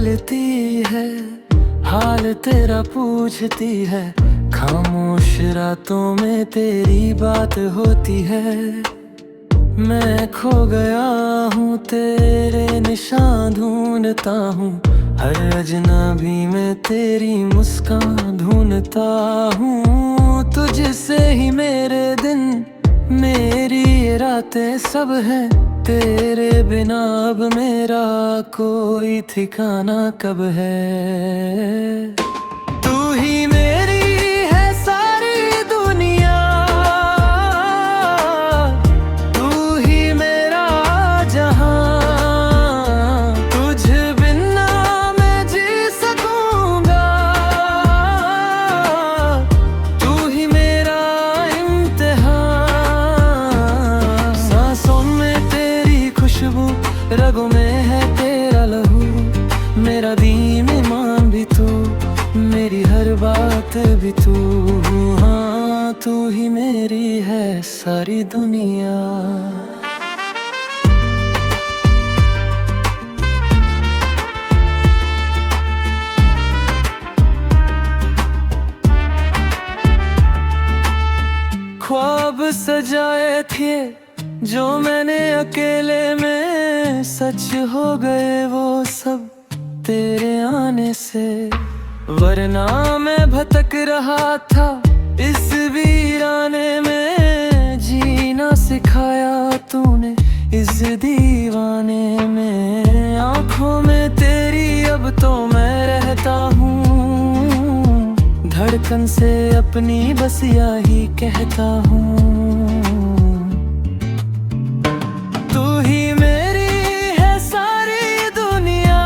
मिलती है, हाल तेरा पूछती है। खामोश रातों में तेरी बात होती है। मैं खो गया हूँ, तेरे निशान ढूंढता हूँ। हर अजनबी में तेरी मुस्कान ढूंढता हूँ। तुझसे ही मेरे दिन, मेरी ये रातें सब हैं। तेरे बिना अब मेरा कोई ठिकाना कब है। तू ही मेरी है सारी दुनिया, तू ही मेरा जहां। तुझ बिना मैं जी सकूंगा, तू ही मेरा इम्तिहान। सांसों में तेरी खुशबू, रगों में है तेरा लहू। मेरा दीन ईमान भी तू, मेरी हर बात भी तू। हाँ, तू ही मेरी है सारी दुनिया। ख्वाब सजाए थे जो मैंने अकेले में, सच हो गए वो सब तेरे आने से। वरना मैं भटक रहा था इस वीराने में। जीना सिखाया तूने इस दीवाने में। आँखों में तेरी अब तो मैं रहता हूँ, धड़कन से अपनी बस यही कहता हूँ। तू ही मेरी है सारी दुनिया,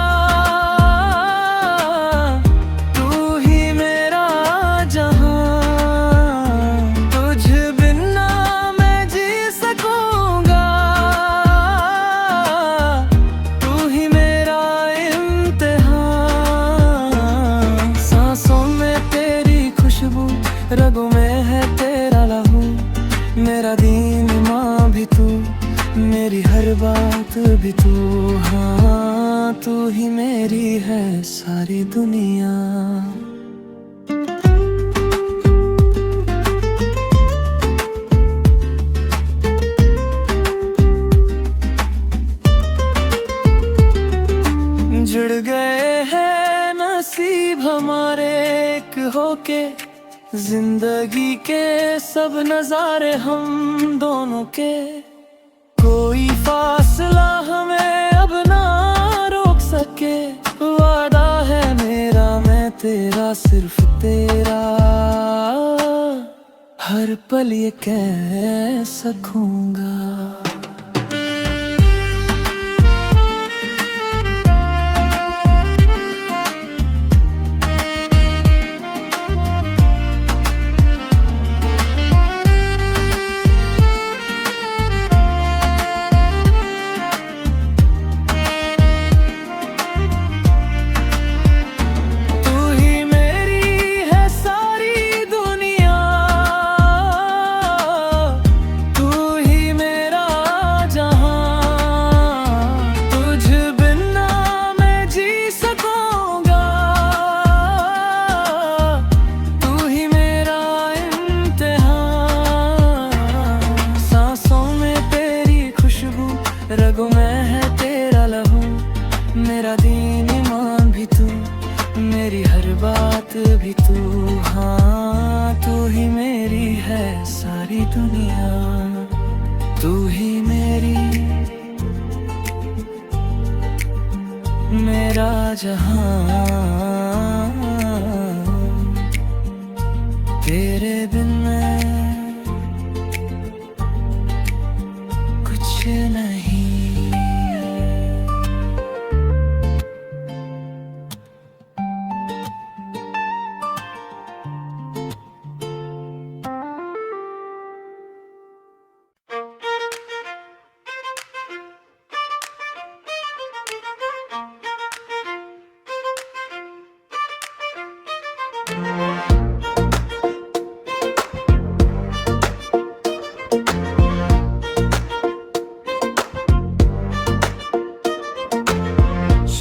तू ही मेरा जहां। तुझ बिना मैं जी सकूंगा, तू ही मेरा इम्तिहान। सांसों में तेरी खुशबू, रगों में है तेरा लहू। मेरा दीन ईमान भी तू, मेरी हर बात भी तू। हाँ, तू ही मेरी है सारी दुनिया। जुड़ गए हैं नसीब हमारे एक होके। जिंदगी के सब नजारे हम दोनों के। कोई फासला हमें अब ना रोक सके। वादा है मेरा मैं तेरा, सिर्फ तेरा। हर पल ये कह सकूंगा। रगों में है तेरा लहू। मेरा दीन ईमान भी तू, मेरी हर बात भी तू। हाँ, तू ही मेरी है सारी दुनिया। तू ही मेरी, मेरा जहां। तेरे बिन मैं कुछ नहीं।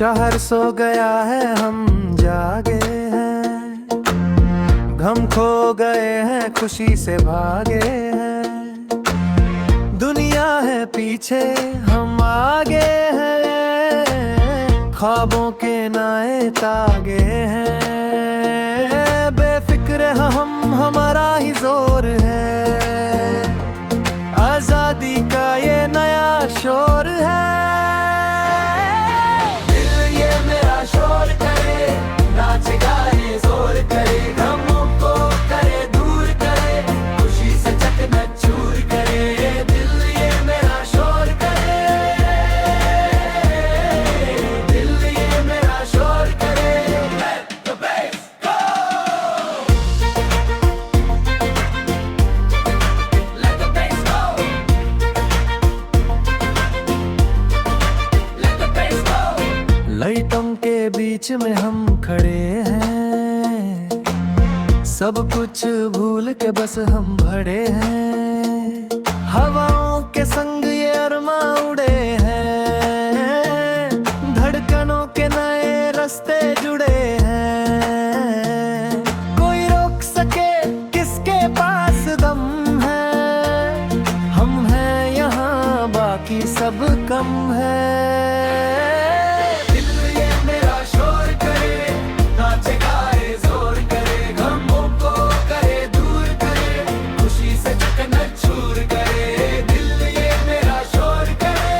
शहर सो गया है, हम जागे हैं, गम खो गए हैं, खुशी से भागे हैं। दुनिया है पीछे, हम आगे हैं, ख्वाबों के नए तागे हैं। बेफिक्र हम, हमारा ही जोर है, आजादी का ये नया शोर है। दिल ये मेरा शोर करे, नाच गाए जोर करे, गमों को करे दूर करे, खुशी से चकनाचूर करे। दिल ये मेरा शोर करे, दिल ये मेरा शोर करे। Let the bass go, let the bass go, let the bass go। लाइटों के बीच में हम खड़े हैं, सब कुछ भूल के बस हम भरे हैं। हवाओं के संग ये अरमां उड़े हैं, धड़कनों के नए रास्ते जुड़े हैं। कोई रोक सके किसके पास दम है, हम हैं यहाँ बाकी सब कम है। दिल ये मेरा शोर करे, नाच गाए जोर करे, गमों को करे दूर करे, खुशी से चकनाचूर करे। दिल ये मेरा शोर करे,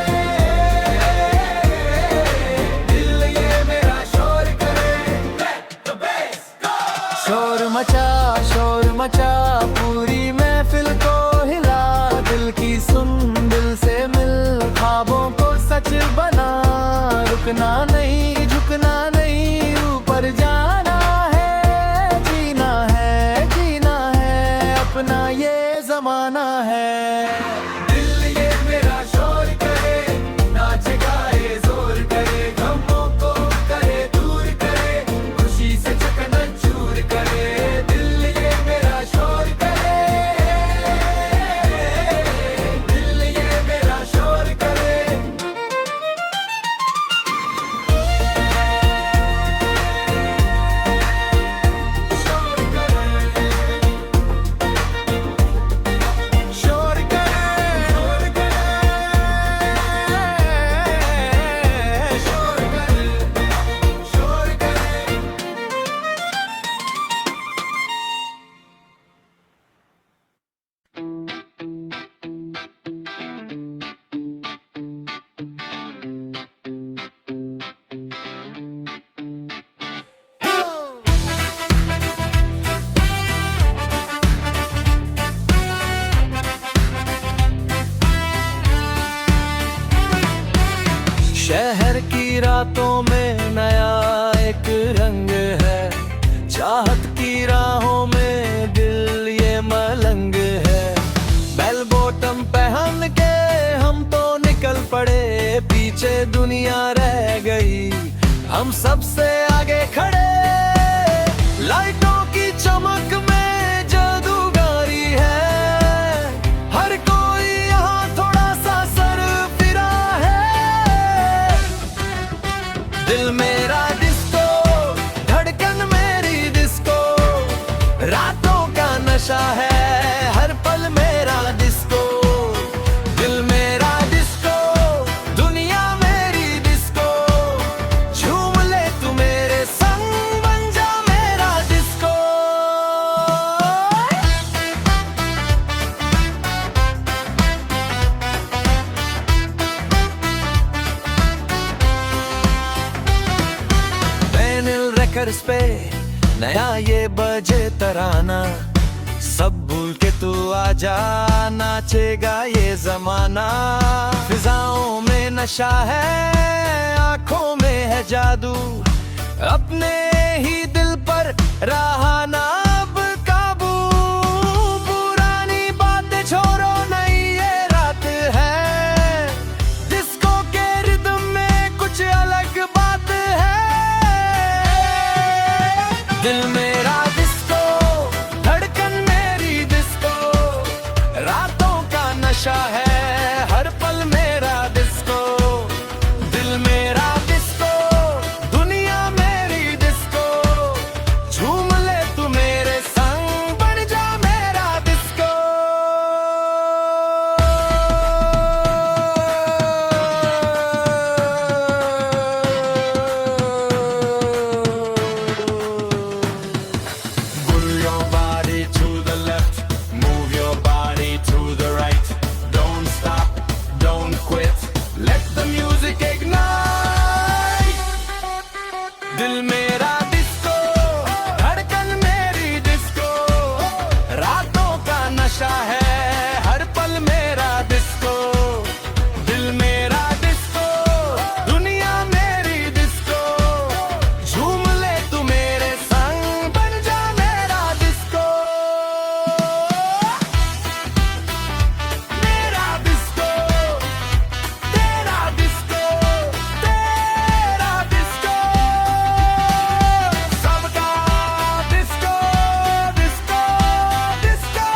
दिल ये मेरा शोर करे। Let the bass go। शोर मचा पूरी महफिल को हिला, दिल की सुन दिल से मिल, ख्वाबों को सच बना। रुकना नहीं, झुकना नहीं, ऊपर जाना है, जीना है, जीना है, अपना ये जमाना है। दिल ये मेरा शोर करे, नाच गाए जोर करे, गमों को करे दूर करे, खुशी से चकनाचूर करे। दिल ये मेरा शोर करे, दिल ये मेरा शोर करे। शोर करे, शोर करे, शोर करे, शोर करे। शहर की रातों में नया एक रंग है, चाहत की राहों में दिल ये मलंग है। बेल बॉटम पहन के हम तो निकल पड़े, पीछे दुनिया रह गई, हम सबसे आगे खड़े। लाइटों की चमक में जादूगारी है, हर कोई यहाँ थोड़ा सा सर फिरा है। दिल मेरा डिस्को, धड़कन मेरी डिस्को, रातों का नशा है, हर पल मेरा डिस्को। दिल मेरा डिस्को, दुनिया मेरी डिस्को, झूम ले तू मेरे संग, बन जा मेरा डिस्को। वेनिल रिकॉर्ड्स पे नया ये बजे तराना, सब भूल के तू आजा, नाचेगा ये जमाना। फिजाओं में नशा है, आंखों में है जादू, अपने ही दिल पर रहा ना अब काबू। पुरानी बातें छोड़ो, नई ये रात है, डिस्को के रिदम में कुछ अलग बात है। दिल मेरा डिस्को, धड़कन मेरी डिस्को, रातों का नशा है, हर पल मेरा डिस्को। दिल मेरा disco, your body to the left, move your body to the right. Don't stop, don't quit, let the music ignite. दिल मेरा डिस्को, धड़कन मेरी डिस्को, रातों का नशा है हर पल मेरा डिस्को। दिल मेरा डिस्को, दुनिया मेरी डिस्को, झूम ले तू मेरे संग, बन जा मेरा डिस्को। मेरा डिस्को, तेरा डिस्को, तेरा डिस्को, सबका डिस्को, डिस्को, डिस्को,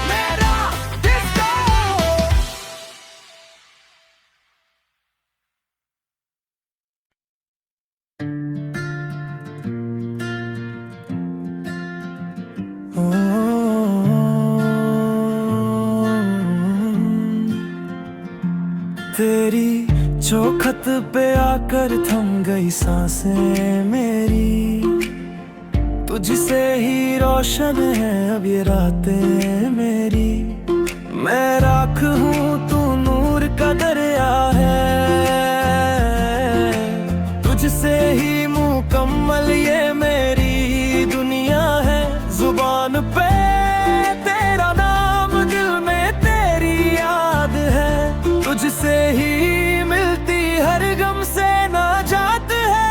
मेरा डिस्को। तेरी चौखट पे आकर थम गई सांसें मेरी, तुझसे ही रोशन है अब ये रातें मेरी। मैं राख हूँ तू नूर का दरिया है, तुझसे ही मुकम्मल ये मेरी दुनिया है। जुबान पे तेरा नाम, दिल में तेरी याद है, तुझसे ही मिलती हर गम से नाजात है।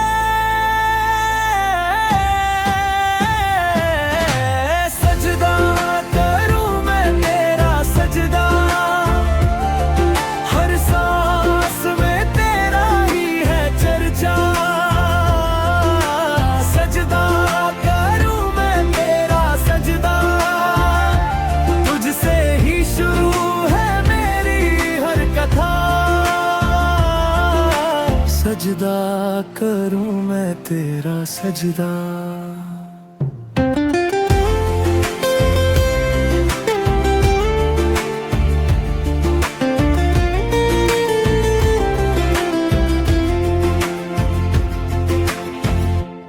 सजदा करूं मैं तेरा सजदा, हर सांस में तेरा ही है चर्चा। सजदा करूं मैं तेरा सजदा, तुझसे ही शुरू है मेरी हर कथा। सजदा करूं मैं तेरा सजदा।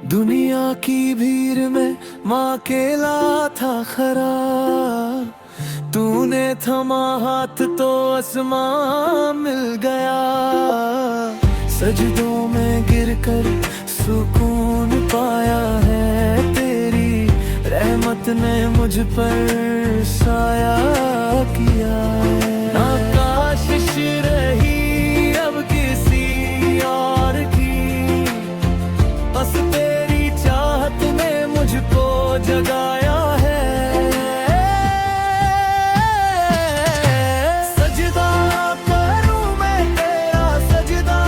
दुनिया की भीड़ में माँ अकेला था खरा, तूने थमा हाथ तो आसमां मिल गया। सजदों में गिरकर सुकून पाया है, तेरी रहमत ने मुझ पर साया किया है। ना काशिश रही अब किसी और की, बस तेरी चाहत ने मुझको जगाया है। सजदा करूं मैं तेरा सजदा,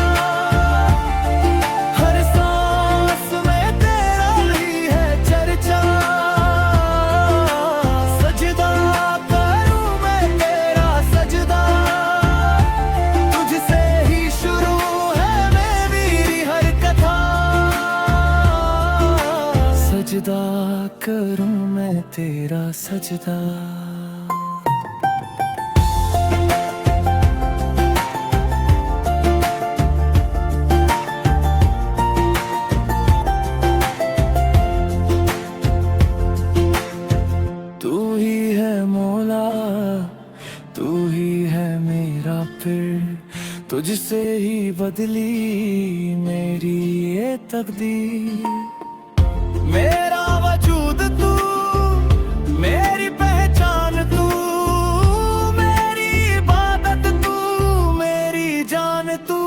हर सांस में तेरा ही है चर्चा। सजदा करूं मैं तेरा सजदा, तुझसे ही शुरू है मेरी हर कथा। सजदा करूं मैं तेरा सजदा। तू ही है मौला, तू ही है मेरा फिर, तुझसे ही बदली मेरी ये तकदीर। मेरा वजूद तू, मेरी पहचान तू, मेरी इबादत तू, मेरी जान तू।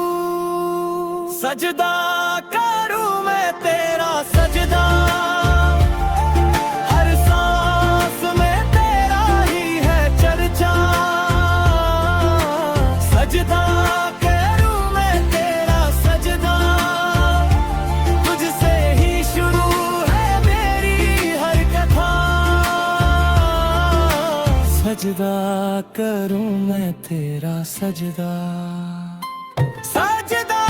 सजदा करूं मैं तेरा सजदा, हर सांस में तेरा ही है चर्चा। सजदा करूं मैं तेरा सजदा, तुझसे ही शुरू है मेरी हर कथा। सजदा करूं मैं तेरा सजदा। सजदा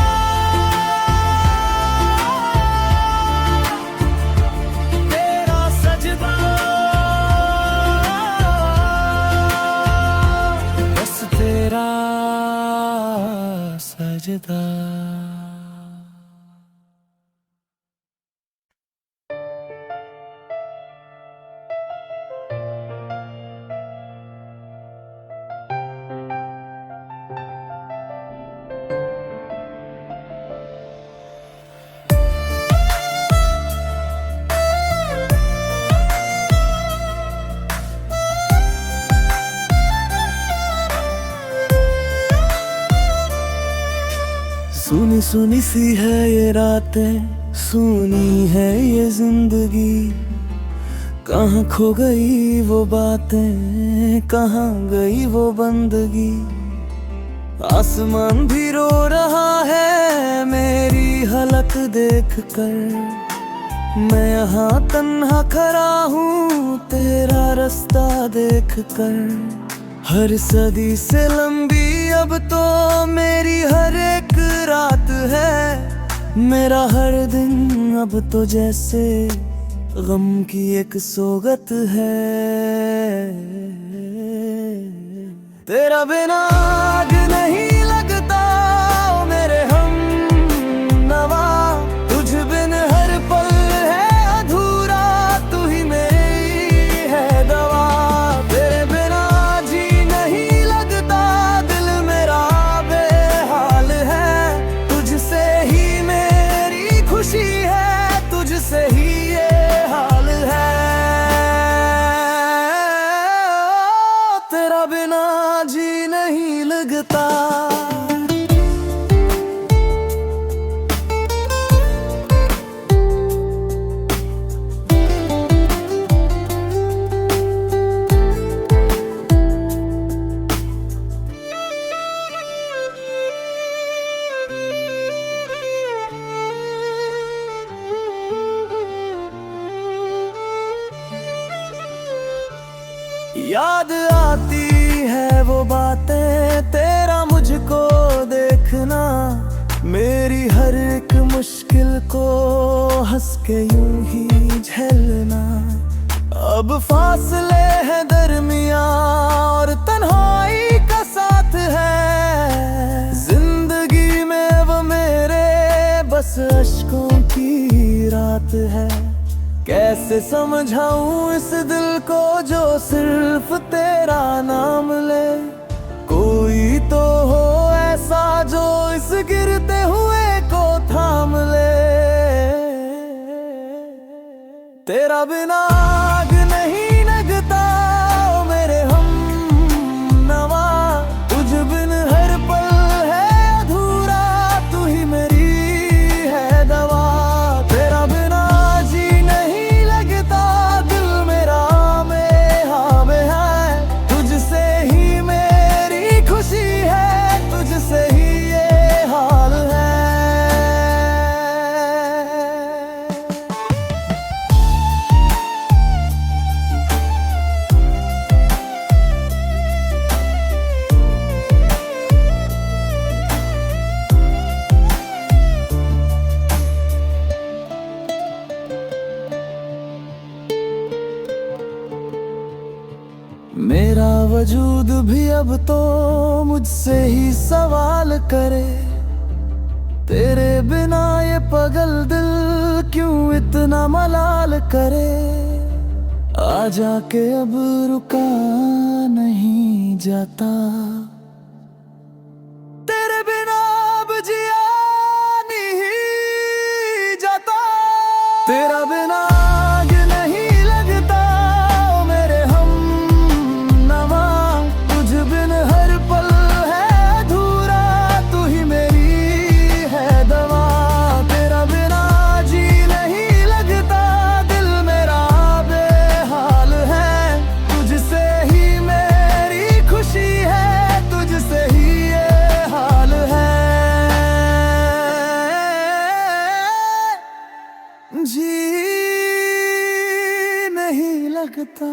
तेरा सजदा, बस तेरा सजदा। सुनी सी है ये रातें, सुनी है ये जिंदगी। कहाँ खो गई वो बातें, कहाँ गई वो बंदगी। आसमान भी रो रहा है मेरी हालत देख कर। मैं यहाँ तन्हा खड़ा हूँ तेरा रास्ता देख कर। हर सदी से लंबी अब तो मेरी हर एक रात है। मेरा हर दिन अब तो जैसे गम की एक सोगत है। तेरा बिना आग नहीं लगता ओ मेरे हम नवा। तुझ बिन हर पल है अधूरा, तू ही मेरी है दवा। तेरे बिना जी नहीं लगता, दिल मेरा बेहाल है। तुझसे ही मेरी खुशी है, तुझसे ही ये हाल है। तेरा बिना जी नहीं लगता। याद आती है वो बातें, तेरा मुझको देखना। मेरी हर एक मुश्किल को हंस के यूं ही झेलना। अब फासले हैं दरमियां और तन्हाई का साथ है। जिंदगी में वो मेरे बस अश्कों की रात है। कैसे समझाऊं इस दिल को जो सिर्फ तेरा नाम ले। कोई तो हो ऐसा जो इस गिरते हुए को थाम ले। तेरा बिना आग नहीं लगता ओ मेरे हम नवा। तुझ बिन हर पल है अधूरा, तू ही मेरी है दवा। तेरा बिना जी नहीं लगता, दिल मेरा बेहाल है। तुझसे ही मेरी खुशी है, तुझसे ही ये हाल है। मेरा वजूद भी अब तो मुझसे ही सवाल करे। तेरे बिना ये पगल दिल क्यों इतना मलाल करे। आ जाके अब रुका नहीं जाता। तेरे बिना अब जिया नहीं जाता। तेरा बिना आग नहीं लगता ओ मेरे हम नवा। तुझ बिन हर पल है अधूरा, तू ही मेरी है दवा। तेरा बिना जी नहीं लगता, दिल मेरा बेहाल है। तुझसे ही मेरी खुशी है, तुझसे ही ये हाल है। जी नहीं लगता।